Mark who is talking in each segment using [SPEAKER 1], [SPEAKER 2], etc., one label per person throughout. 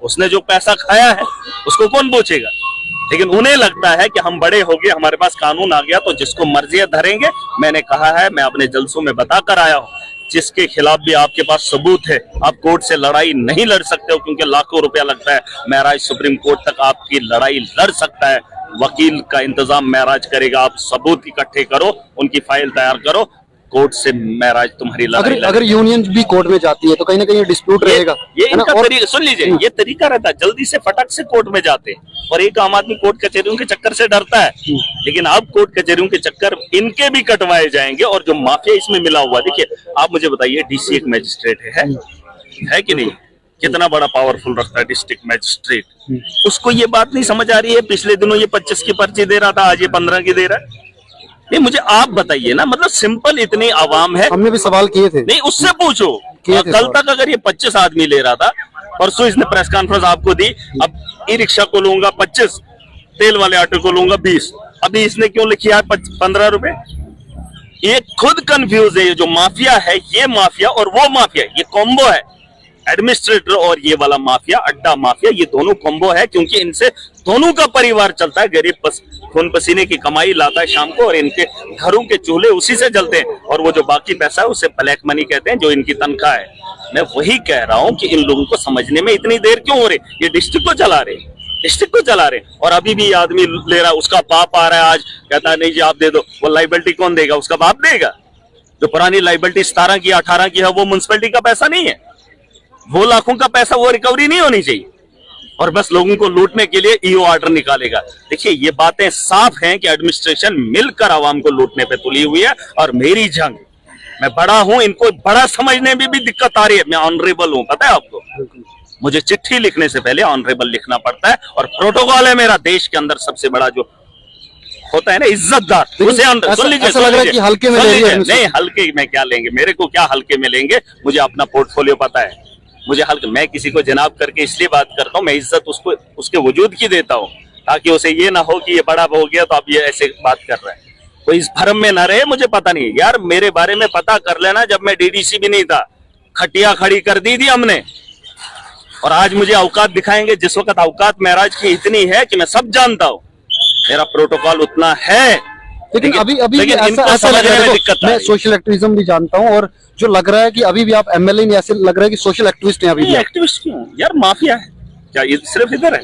[SPEAKER 1] उसने जो पैसा खाया है उसको कौन पूछेगा। लेकिन उन्हें लगता है कि हम बड़े हो गए, हमारे पास कानून आ गया तो जिसको मर्जी है धरेंगे। मैंने कहा है, मैं अपने जलसों में बता कर आया हूँ, जिसके खिलाफ भी आपके पास सबूत है, आप कोर्ट से लड़ाई नहीं लड़ सकते हो, क्योंकि लाखों रुपया लगता है। महराज सुप्रीम कोर्ट तक आपकी लड़ाई लड़ सकता है, वकील का इंतजाम महराज करेगा। आप सबूत इकट्ठे करो, उनकी फाइल तैयार करो, कोर्ट से महराज तुम्हारी लड़ाई।
[SPEAKER 2] अगर यूनियन भी कोर्ट में जाती है तो कहीं ना कहीं डिस्प्यूट रहेगा।
[SPEAKER 1] ये इनका तरीका सुन लीजिए, ये तरीका रहता है, जल्दी से फटक से कोर्ट में जाते हैं, और एक आम आदमी कोर्ट कचहरियों के चक्कर से डरता है। लेकिन अब कोर्ट कचहरियों के चक्कर इनके भी कटवाए जाएंगे, और जो माफिया इसमें मिला हुआ, देखिए आप मुझे बताइए, डीसी एक मैजिस्ट्रेट है कि नहीं? कितना बड़ा पावरफुल रखता है डिस्ट्रिक्ट मैजिस्ट्रेट, उसको ये बात नहीं समझ आ रही है। पिछले दिनों ये 25 की पर्ची दे रहा था, आज ये 15 की दे रहा है। नहीं, मुझे आप बताइए ना, मतलब सिंपल इतनी आवाम है।
[SPEAKER 2] हमने भी सवाल किए थे,
[SPEAKER 1] नहीं उससे पूछो, कल तक अगर ये 25 आदमी ले रहा था, परसों इसने प्रेस कॉन्फ्रेंस आपको दी, अब ई रिक्शा को लूंगा 25, तेल वाले ऑटो को लूंगा 20, अभी इसने क्यों लिखी है 15 रुपए? ये खुद कंफ्यूज है। ये जो माफिया है, ये माफिया और वो माफिया, ये कॉम्बो है, एडमिनिस्ट्रेटर और ये वाला माफिया, अड्डा माफिया, ये दोनों कॉम्बो है, क्योंकि इनसे दोनों का परिवार चलता है। गरीब खून पसीने की कमाई लाता है शाम को, और इनके घरों के चूल्हे उसी से जलते हैं, और वो जो बाकी पैसा है उसे ब्लैक मनी कहते हैं, जो इनकी तनख्वाह है। मैं वही कह रहा हूं कि इन लोगों को समझने में इतनी देर क्यों हो रही? ये डिस्ट्रिक्ट को चला रहे, डिस्ट्रिक्ट को चला रहे, और अभी भी आदमी ले रहा, उसका बाप आ रहा है आज, कहता है नहीं जी आप दे दो। वो लाइबिलिटी कौन देगा? उसका बाप देगा। जो पुरानी लाइबिलिटी 17 की 18 की है, वो म्युनिसिपैलिटी का पैसा नहीं है, वो लाखों का पैसा, वो रिकवरी नहीं होनी चाहिए, और बस लोगों को लूटने के लिए ईओ ऑर्डर निकालेगा। देखिए ये बातें साफ हैं कि एडमिनिस्ट्रेशन मिलकर आवाम को लूटने पे तुली हुई है। और मेरी जंग, मैं बड़ा हूं, इनको बड़ा समझने में भी दिक्कत आ रही है। मैं ऑनरेबल हूं, पता है आपको, मुझे चिट्ठी लिखने से पहले ऑनरेबल लिखना पड़ता है, और प्रोटोकॉल है मेरा। देश के अंदर सबसे बड़ा जो होता है ना इज्जतदार, उसे सुन लीजिए।
[SPEAKER 2] हल्के में
[SPEAKER 1] नहीं, हल्के में क्या लेंगे? मेरे को क्या हल्के में लेंगे? मुझे अपना पोर्टफोलियो पता है, मुझे हल्के, मैं किसी को जनाब करके इसलिए बात करता हूँ, मैं इज्जत उसको उसके वजूद की देता हूँ, ताकि उसे ये ना हो कि ये बड़ा हो गया तो अब ये ऐसे बात कर रहा है। कोई इस भरम में ना रहे, मुझे पता नहीं यार, मेरे बारे में पता कर लेना। जब मैं डीडीसी भी नहीं था, खटिया खड़ी कर दी थी हमने, और आज मुझे औकात दिखाएंगे। जिस वक्त औकात महराज की इतनी है कि मैं सब जानता हूँ, मेरा प्रोटोकॉल उतना है,
[SPEAKER 2] लेकिन अभी ऐसा लग रहा है, मैं सोशल एक्टिविज्म भी जानता हूँ, और जो लग रहा है कि अभी भी आप एमएलए नहीं, ऐसे लग रहा है कि सोशल एक्टिविस्ट हैं। अभी भी
[SPEAKER 1] एक्टिविस्ट क्यों यार? माफिया है क्या ये सिर्फ इधर है?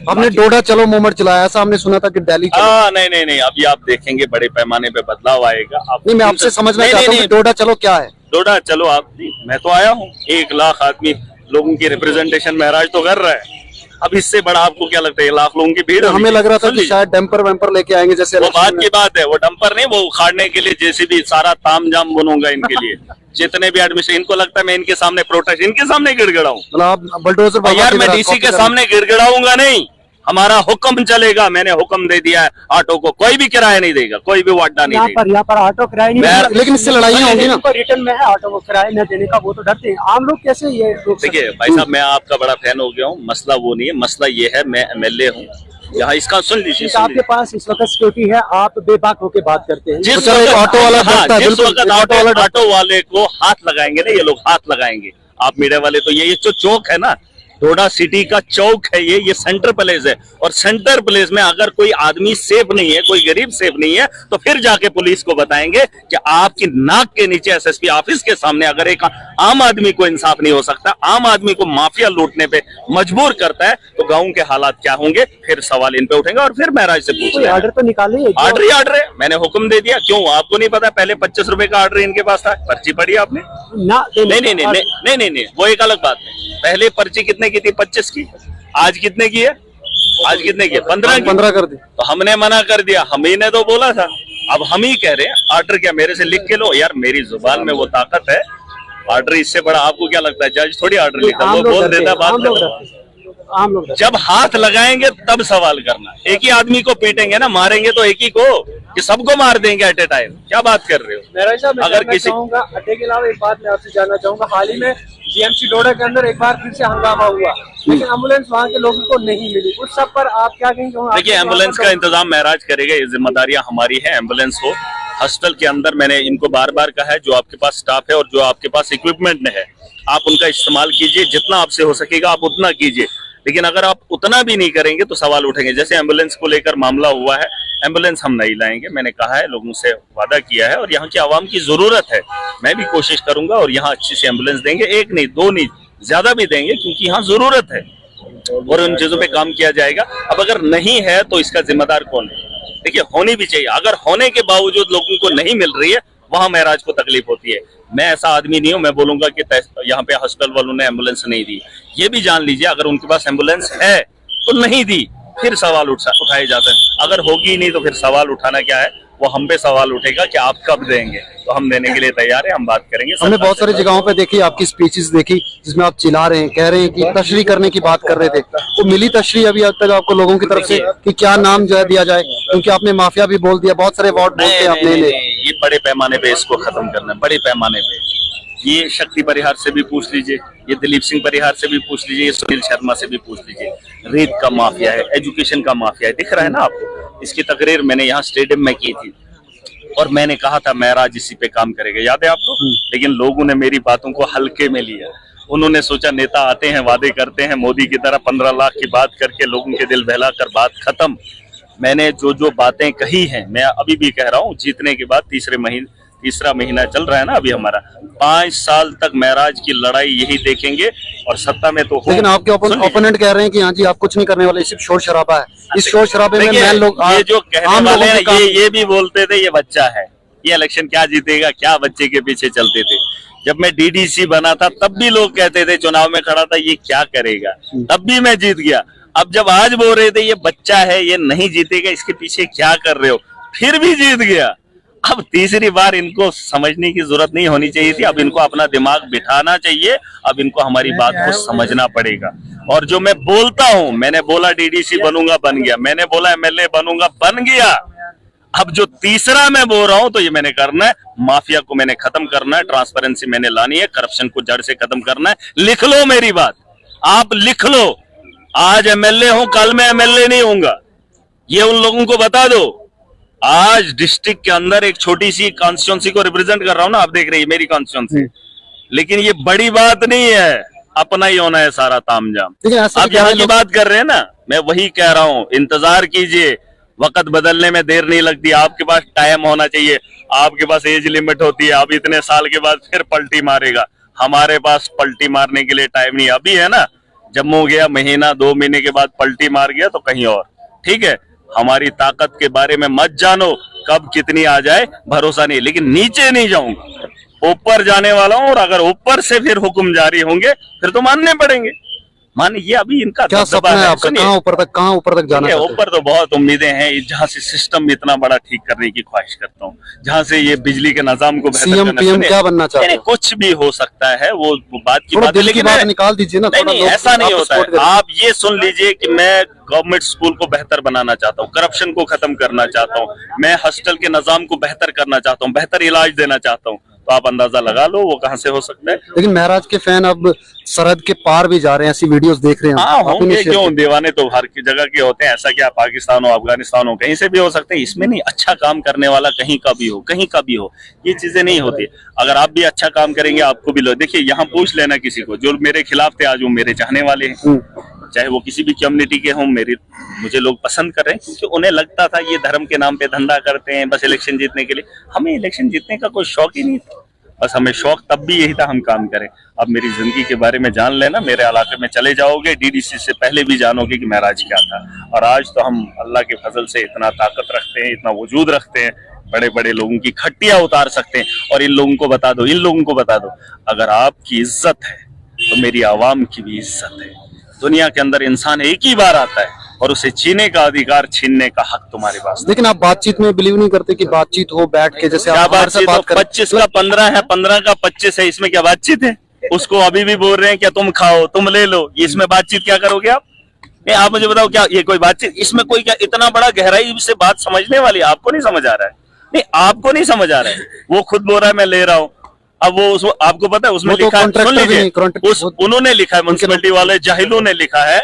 [SPEAKER 2] आपने डोडा चलो मूवमेंट चलाया, ऐसा हमने सुना था कि दिल्ली।
[SPEAKER 1] नहीं, अभी आप देखेंगे बड़े पैमाने पे बदलाव आएगा।
[SPEAKER 2] नहीं, मैं आपसे समझना चाहता हूँ डोडा चलो क्या है?
[SPEAKER 1] डोडा चलो आप, मैं तो आया हूँ, 1 लाख आदमी लोगों की रिप्रेजेंटेशन महराज तो कर रहा है। अब इससे बड़ा आपको क्या लगता है? 1 लाख लोगों की भीड़।
[SPEAKER 2] हमें लग रहा था कि शायद डंपर वैम्पर लेके आएंगे, जैसे
[SPEAKER 1] वो बात की बात है, वो डंपर नहीं, वो उखाड़ने के लिए जेसीबी सारा तामझाम बनूंगा इनके लिए। जितने भी एडमिशन, इनको लगता है मैं इनके सामने प्रोटेस्ट, इनके सामने गिड़गिड़ाऊं?
[SPEAKER 2] मतलब बलडोजर
[SPEAKER 1] यार, मैं डीसी के सामने गिड़गिड़ाऊंगा नहीं, हमारा हुक्म चलेगा। मैंने हुक्म दे दिया है, ऑटो को कोई भी किराया नहीं देगा, कोई भी वादा नहीं देगा।
[SPEAKER 3] यहाँ पर ऑटो किराया नहीं,
[SPEAKER 1] लेकिन
[SPEAKER 2] इससे लड़ाइयाँ होंगी ना।
[SPEAKER 3] रिटर्न में है ऑटो को किराया न देने का, वो तो डरते हैं। आम लोग कैसे ये?
[SPEAKER 1] देखिए भाई साहब, मैं आपका बड़ा फैन हो गया हूँ, मसला वो नहीं है, मसला ये है मैं एमएलए हूँ यहाँ, इसका सुन लीजिए।
[SPEAKER 3] आपके पास इस वक्त सिक्योरिटी है, आप बेबाक होकर बात करते हैं।
[SPEAKER 1] जिस वक्त ऑटो वाला ऑटो वाले को हाथ लगाएंगे ना, ये लोग हाथ लगाएंगे। आप मीडिया वाले तो ये जो चौक है ना, डोडा सिटी का चौक है ये सेंटर प्लेस है, और सेंटर प्लेस में अगर कोई आदमी सेफ नहीं है, कोई गरीब सेफ नहीं है, तो फिर जाके पुलिस को बताएंगे कि आपकी नाक के नीचे एसएसपी ऑफिस के सामने अगर एक आम आदमी को इंसाफ नहीं हो सकता, आम आदमी को माफिया लूटने पे मजबूर करता है, तो गाँव के हालात क्या होंगे? फिर सवाल इन पे उठेंगे, और फिर महराज से पूछ
[SPEAKER 3] ऑर्डर तो निकाले,
[SPEAKER 1] ऑर्डर है, मैंने हुक्म दे दिया। क्यों आपको नहीं पता? पहले 25 रुपए का ऑर्डर इनके पास था, पर्ची पड़ी आपने? नहीं, वो एक अलग बात है। पहले पर्ची कितने की थी? 25 की। आज कितने की है? आज कितने की? 15
[SPEAKER 2] कर दी।
[SPEAKER 1] तो हमने मना कर दिया, हम ही ने तो बोला था, अब हम ही कह रहे हैं ऑर्डर क्या मेरे से लिख के लो। यार मेरी जुबान में वो ताकत है, ऑर्डर इससे बड़ा आपको क्या लगता है? जज थोड़ी ऑर्डर लिखा, वो बोल देता बात।
[SPEAKER 3] आम लोग
[SPEAKER 1] जब हाथ लगाएंगे तब सवाल करना। एक ही आदमी को पीटेंगे ना, मारेंगे तो एक ही को, कि सबको मार देंगे एट ए टाइम? क्या बात कर रहे हो?
[SPEAKER 3] महराज साहब,
[SPEAKER 1] अगर किसी
[SPEAKER 3] अड्डे के अलावा एक बात मैं आपसे जानना चाहूंगा। हाल ही में जीएमसी डोडा के अंदर एक बार फिर से हंगामा हुआ, लेकिन एम्बुलेंस वहाँ के लोगों को नहीं मिली। उस सब पर आप क्या कहेंगे?
[SPEAKER 1] देखिए, एम्बुलेंस का इंतजाम महराज करेगा, ये जिम्मेदारियां हमारी है। एम्बुलेंस हो, हॉस्टल के अंदर मैंने इनको बार बार कहा है, जो आपके पास स्टाफ है और जो आपके पास इक्विपमेंट है, आप उनका इस्तेमाल कीजिए, जितना आपसे हो सकेगा आप उतना कीजिए। लेकिन अगर आप उतना भी नहीं करेंगे तो सवाल उठेंगे। जैसे एम्बुलेंस को लेकर मामला हुआ है, एम्बुलेंस हम नहीं लाएंगे, मैंने कहा है, लोगों से वादा किया है, और यहाँ की आवाम की जरूरत है। मैं भी कोशिश करूंगा और यहाँ अच्छी से एम्बुलेंस देंगे, एक नहीं, दो नहीं, ज्यादा भी देंगे, क्योंकि यहाँ जरूरत है और उन चीजों पे काम किया जाएगा। अब अगर नहीं है तो इसका जिम्मेदार कौन है? देखिए, होनी भी चाहिए। अगर होने के बावजूद लोगों को नहीं मिल रही है, वहां महराज को तकलीफ होती है। मैं ऐसा आदमी नहीं हूं, मैं बोलूंगा कि यहाँ पे हॉस्टल वालों ने एम्बुलेंस नहीं दी। ये भी जान लीजिए, अगर उनके पास एम्बुलेंस है तो नहीं दी, फिर सवाल उठाए जाते हैं। अगर होगी नहीं तो फिर सवाल उठाना क्या है, वो हम पे सवाल उठेगा कि आप कब देंगे, तो हम देने के लिए तैयार हैं, हम बात करेंगे।
[SPEAKER 2] हमने बहुत सारी जगहों पे देखी आपकी स्पीचेस देखी, जिसमें आप चिल्ला रहे हैं, कह रहे हैं कि तशरीह करने की बात कर रहे थे, तो मिली तशरीह अभी तक आपको लोगों की तरफ से कि क्या नाम जो है दिया जाए? क्योंकि आपने माफिया भी बोल दिया, बहुत सारे वार्ड बोलते हैं आपने।
[SPEAKER 1] ये बड़े पैमाने पे इसको खत्म करना है, बड़े पैमाने पे। ये शक्ति परिहार से भी पूछ लीजिए, ये दिलीप सिंह परिहार से भी पूछ लीजिए, ये सुनील शर्मा से भी पूछ लीजिए। रेत का माफिया है, एजुकेशन का माफिया है, दिख रहा है ना आपको। इसकी तकरीर मैंने यहाँ स्टेडियम में की थी और मैंने कहा था महराज इसी पे काम करेगा, याद है आपको? लेकिन लोगों ने मेरी बातों को हल्के में लिया। उन्होंने सोचा नेता आते हैं, वादे करते हैं, मोदी की तरह 15 लाख की बात करके लोगों के दिल बहला कर बात खत्म। मैंने जो बातें कही हैं, मैं अभी भी कह रहा हूँ, जीतने के बाद तीसरा महीना चल रहा है ना अभी हमारा, 5 साल तक महराज की लड़ाई यही देखेंगे और सत्ता में तो।
[SPEAKER 2] लेकिन आपके ओपोनेंट कह रहे हैं कि हाँ जी आप कुछ नहीं करने वाले, सिर्फ शोर शराबा है। इस शोर शराबे में मैं लोग,
[SPEAKER 1] ये जो कहने वाले हैं, ये भी बोलते थे ये बच्चा है, ये इलेक्शन क्या जीतेगा, क्या बच्चे के पीछे चलते थे। जब मैं डीडीसी बना था तब भी लोग कहते थे, चुनाव में खड़ा था, ये क्या करेगा, तब भी मैं जीत गया। अब जब आज बोल रहे थे ये बच्चा है, ये नहीं जीतेगा, इसके पीछे क्या कर रहे हो, फिर भी जीत गया। अब तीसरी बार इनको समझने की जरूरत नहीं होनी चाहिए थी, अब इनको अपना दिमाग बिठाना चाहिए, अब इनको हमारी बात को समझना पड़ेगा। और जो मैं बोलता हूं, मैंने बोला डीडीसी बनूंगा, बन गया, मैंने बोला एमएलए बनूंगा, बन गया। अब जो तीसरा मैं बोल रहा हूं तो ये मैंने करना है, माफिया को मैंने खत्म करना है, ट्रांसपेरेंसी मैंने लानी है, करप्शन को जड़ से खत्म करना है। लिख लो मेरी बात, आप लिख लो, आज एमएलए हूं, कल मैं एमएलए नहीं होऊंगा, ये उन लोगों को बता दो। आज डिस्ट्रिक्ट के अंदर एक छोटी सी कॉन्स्टिट्यूंसी को रिप्रेजेंट कर रहा हूं ना, आप देख रही है मेरी कॉन्स्टिट्यूंसी, लेकिन ये बड़ी बात नहीं है, अपना ही होना है सारा तामझाम। आप यहाँ की बात कर रहे हैं ना, मैं वही कह रहा हूं, इंतजार कीजिए, वक्त बदलने में देर नहीं लगती। आपके पास टाइम होना चाहिए, आपके पास एज लिमिट होती है, अब इतने साल के बाद फिर पलटी मारेगा, हमारे पास पलटी मारने के लिए टाइम नहीं। अभी है ना, जम्मू गया, महीना 2 महीने के बाद पलटी मार गया तो कहीं और, ठीक है। हमारी ताकत के बारे में मत जानो, कब कितनी आ जाए भरोसा नहीं, लेकिन नीचे नहीं जाऊंगा, ऊपर जाने वाला हूं, और अगर ऊपर से फिर हुक्म जारी होंगे फिर तो मानने पड़ेंगे। मानिए अभी इनका
[SPEAKER 2] क्या सपना है आपका, कहाँ ऊपर तक जाना?
[SPEAKER 1] ऊपर तो बहुत उम्मीदें हैं, जहाँ से सिस्टम इतना बड़ा ठीक करने की ख्वाहिश करता हूँ, जहाँ से ये बिजली के निजाम को
[SPEAKER 2] सीएम पीएम क्या बनना चाहते हैं?
[SPEAKER 1] कुछ भी हो सकता है, वो बात की बात,
[SPEAKER 2] लेकिन निकाल दीजिए ना।
[SPEAKER 1] नहीं, ऐसा नहीं होता है। आप ये सुन लीजिए कि मैं गवर्नमेंट स्कूल को बेहतर बनाना चाहता हूँ, करप्शन को खत्म करना चाहता हूँ, मैं हॉस्टल के निजाम को बेहतर करना चाहता हूँ, बेहतर इलाज देना चाहता हूँ, तो आप अंदाजा लगा लो वो कहाँ से हो सकता है।
[SPEAKER 2] लेकिन महराज के फैन अब सरहद के पार भी जा रहे हैं, ऐसी वीडियोस देख रहे हैं।
[SPEAKER 1] हाँ होंगे, क्यों, दीवाने तो हर की जगह के होते हैं, ऐसा क्या पाकिस्तान हो, अफगानिस्तान हो, कहीं से भी हो सकते हैं। इसमें नहीं, अच्छा काम करने वाला कहीं का भी हो, कहीं का भी हो, ये चीजें नहीं होती। अगर आप भी अच्छा काम करेंगे आपको भी लो। देखिए यहाँ पूछ लेना किसी को, जो मेरे खिलाफ थे आज वो मेरे चाहने वाले हैं, चाहे वो किसी भी कम्युनिटी के हों, मुझे लोग पसंद कर रहे हैं, क्योंकि उन्हें लगता था ये धर्म के नाम पे धंधा करते हैं बस इलेक्शन जीतने के लिए। हमें इलेक्शन जीतने का कोई शौक ही नहीं था, बस हमें शौक तब भी यही था हम काम करें। अब मेरी जिंदगी के बारे में जान लेना, मेरे इलाके में चले जाओगे, डीडीसी से पहले भी जानोगे कि महराज क्या था। और आज तो हम अल्लाह के फजल से इतना ताकत रखते हैं, इतना वजूद रखते हैं, बड़े बड़े लोगों की खट्टियां उतार सकते हैं। और इन लोगों को बता दो, अगर आपकी इज्जत है तो मेरी आवाम की भी इज्जत है। दुनिया के अंदर इंसान एक ही बार आता है और उसे जीने का अधिकार छीनने का हक तुम्हारे पास।
[SPEAKER 2] लेकिन आप बातचीत में बिलीव नहीं करते कि बातचीत हो बैठ के, जैसे
[SPEAKER 1] क्या बातचीत हो? 25 का 15 है, 15 का 25 है, इसमें क्या बातचीत है? उसको अभी भी बोल रहे हैं क्या तुम खाओ, तुम ले लो, इसमें बातचीत क्या करोगे आप? नहीं, आप मुझे बताओ, क्या ये कोई बातचीत? इसमें कोई क्या इतना बड़ा गहराई से बात समझने वाली? आपको नहीं समझ आ रहा है? नहीं, आपको नहीं समझ आ रहा है। वो खुद बोल रहा है मैं ले रहा हूँ, अब वो आपको पता है उसमें लिखा है, सुन लीजिए, उन्होंने लिखा है, म्युनिसिपैलिटी वाले जाहिलों ने लिखा है,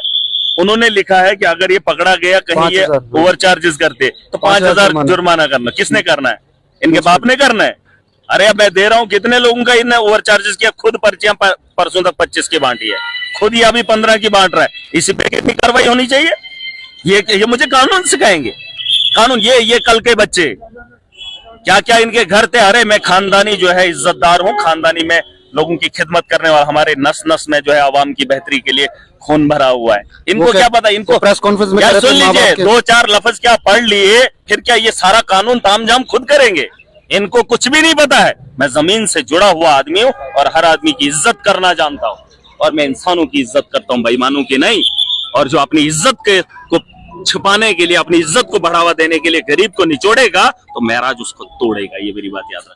[SPEAKER 1] उन्होंने लिखा है कि अगर ये पकड़ा गया कहीं ये ओवर चार्जेस करते तो 5,000 जुर्माना करना। किसने करना है? इनके बाप ने करना है। अरे अब मैं दे रहा हूँ, कितने लोगों का इन्हें ओवर चार्जेस किया, खुद पर्चियां परसों तक 25 की बांटी है, खुद ही अभी 15 की बांट रहा है। इसी पे कितनी कार्रवाई होनी चाहिए? ये मुझे कानून सिखाएंगे? कानून ये कल के बच्चे क्या क्या इनके घर थे। अरे मैं खानदानी जो है इज्जतदार हूँ, खानदानी में लोगों की खिदमत करने वाला, हमारे नस नस में जो है आवाम की बेहतरी के लिए खून भरा हुआ है। इनको क्या पता? इनको
[SPEAKER 2] प्रेस कॉन्फ्रेंस में
[SPEAKER 1] क्या
[SPEAKER 2] कह रहे थे
[SPEAKER 1] सुन
[SPEAKER 2] माँ बाप
[SPEAKER 1] लीजिए,
[SPEAKER 2] के-
[SPEAKER 1] 2-4 लफ्ज क्या पढ़ लिए, फिर क्या ये सारा कानून तामझाम खुद करेंगे? इनको कुछ भी नहीं पता है। मैं जमीन से जुड़ा हुआ आदमी हूँ और हर आदमी की इज्जत करना जानता हूँ, और मैं इंसानों की इज्जत करता हूँ, बेईमानों की नहीं। और जो अपनी इज्जत को छुपाने के लिए, अपनी इज्जत को बढ़ावा देने के लिए गरीब को निचोड़ेगा, तो महराज उसको तोड़ेगा। ये मेरी बात याद रखना।